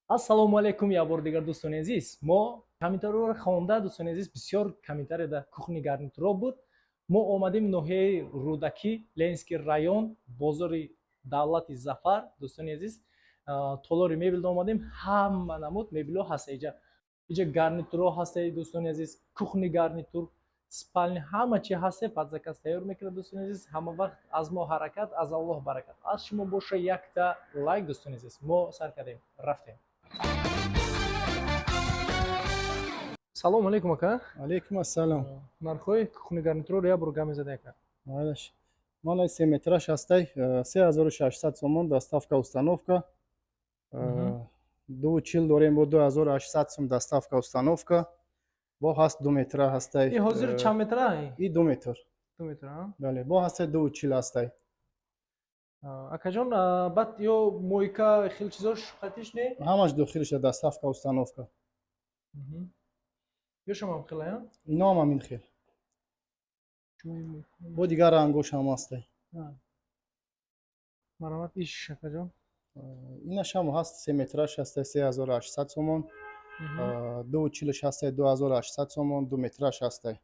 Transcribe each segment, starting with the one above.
Ассалому алайкум, я бор дигар дӯстони азиз. Мо комментарро хонда дӯстони азиз бисёр комментария дар кухни гарнитуро буд. Мо омадем ноҳияи Рӯдакӣ, Ленинский район, бозори Давлати Зафар. Дӯстони азиз, толори мебелда омадем. Ҳама намуд мебелҳо ҳаст инҷа. Инҷа гарнитуро ҳастаи дӯстони азиз, кухни гарнитур, спални, ҳама чи ҳасте. Падзаказ тайёр мекунад дӯстони азиз. Ҳама вақт аз мо ҳаракат, аз Аллоҳ баракат. Аз шумо боша якта лайк дӯстони азиз. Мо сар кардем, рафтем. Салому алейкум, ака. Алейкум ассалом. Нархои кухни гарнитуро я бурга мезада, ака. Мааш. Мана 3 метраш ҳастай 3600 сомон доставка установка. 2 дорем бо 2800 сом доставка установка. Бо ҳаст 2 метра ҳастай. И ҳозир чанд метра? И 2 метр. 2 метр, бале. Бо ҳастай 2 ҳастай. Акаҷон, баъд ё мойка хел чизош хатиш не? Ҳамаш дохилиш доставка установка. Ё шумо хела, я? Ино ҳам ҳамин хел. Бо дигар ангош ҳам ҳастай. Маромат иш, акаҷон. Инаш ҳам ҳаст 3 метраш ҳастай 3800 сомон. 2 ҳастай 2800 сомон, 2 метраш ҳастай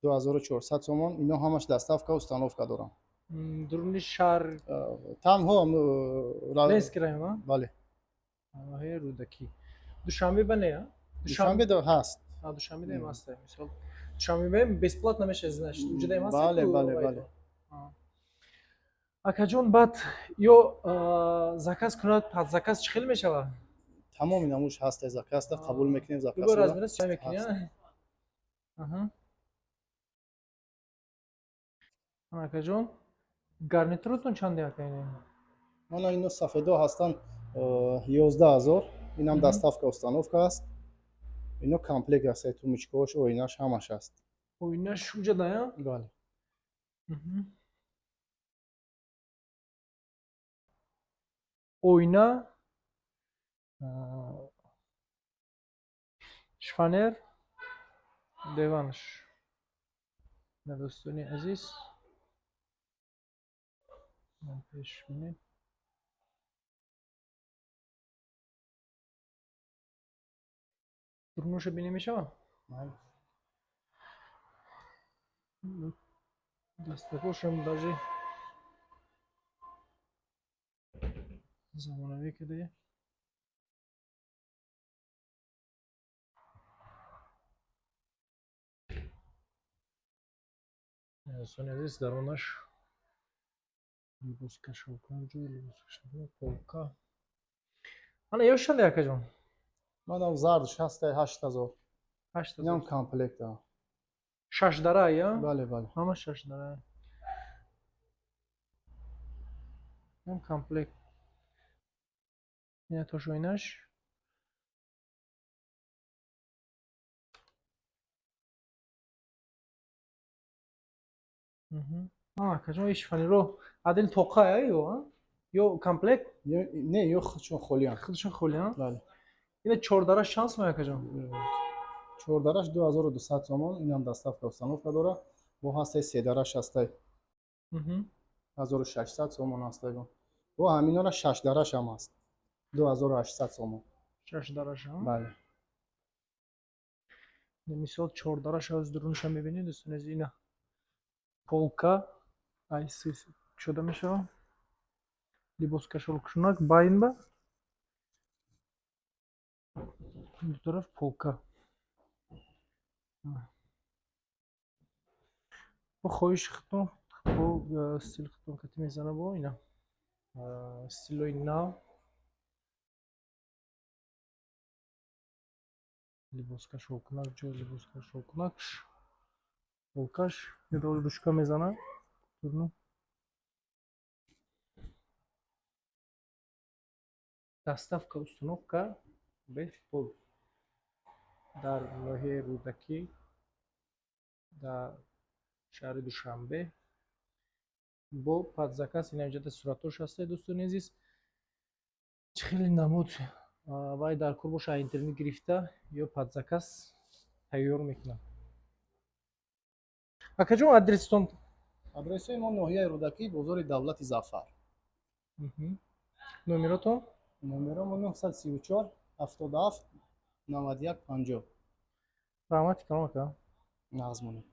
2400 сомон. Ино ҳамаш доставка установка дорам. Дуруни шаҳр танҳо Ленинский район, а? бале. Ноҳияи Рӯдакӣ. Душанбе ба не, а? Душанбе да ҳаст. Душанбе да ҳам ҳастай, мисол. Душанбе бесплатно мешавад, значит, уҷуда ҳам ҳаст. Бале, бале, бале. Акаҷон, баъд ё заказ кунад, заказ чӣ хел мешавад? Тамоми намуш ҳастай заказда қабул мекунем заказро. Бигор аз мирас чай мекунӣ, а? Аҳа. Акаҷон, гарнитуротон чанде, ака ин? Мана ино сафедо ҳастан 11000. Инам доставка установка аст. Ино комплект ҳастай, тумичкош, оинаш ҳамаш аст. Оинаш уҷада, я? Бале. Оина, шифонер, деванш. Дӯстони азиз, ман пеш бинем. Турмуша бинем мешава? Майли. Дастапошам даже замонавӣ кардае. Дӯстони азиз, даронаш либоскашоканҷо, либоскашока, полка. Ана ё шанде, акаҷон? Манам зардш ҳастай 8000. 8000. Инам комплект а. 6 дара, я? Бале, бале. Ҳама 6 дара. Инам комплект. Ина тош оинаш. Акаҷон, иш фаниро адил тоқа, ё, а? Ё комплект? Не, ё худшон холиям. Худшон холиям? Бале. Ина 4 дара шанс ма, акаҷон? 4 дараш 2200 сомон. Инам доставка установка дора. Бо ҳастай 3 дараш ҳастай 1600 сомон ҳастай. Бо ҳаминора 6 дараш ҳам аст. 2800 сомон. 6 дараш, а? Бале. Мисол 4 дараш аз дурунша мебинед, дӯстони азиз, ина полка айси шуда мешава. Либоскашокунак байнба. Ду тараф полка. бо хоҳиши худтон, бо стили худтон кати мезана, бо ина стилои нав. Либоскашокунак ҷо, либоскашокунакш, полкаш медор ручка мезана. Турну доставка установка беспол дар ноҳияи Рӯдакӣ, дар шаҳри Душанбе. Бо падзаказ ина инҷода суратош ҳастай, дӯстони азиз. Чӣ хели намуд вай дар кор боша, интернет гирифта ё падзаказ тайёр мекунад. Акаҷон, адреситон? Адресои мо ноҳияи Рӯдакӣ, бозори Давлати Зафар. Номеротон? Номеромо 934 77 91 50 Rahmat, karom aka. нағз монед.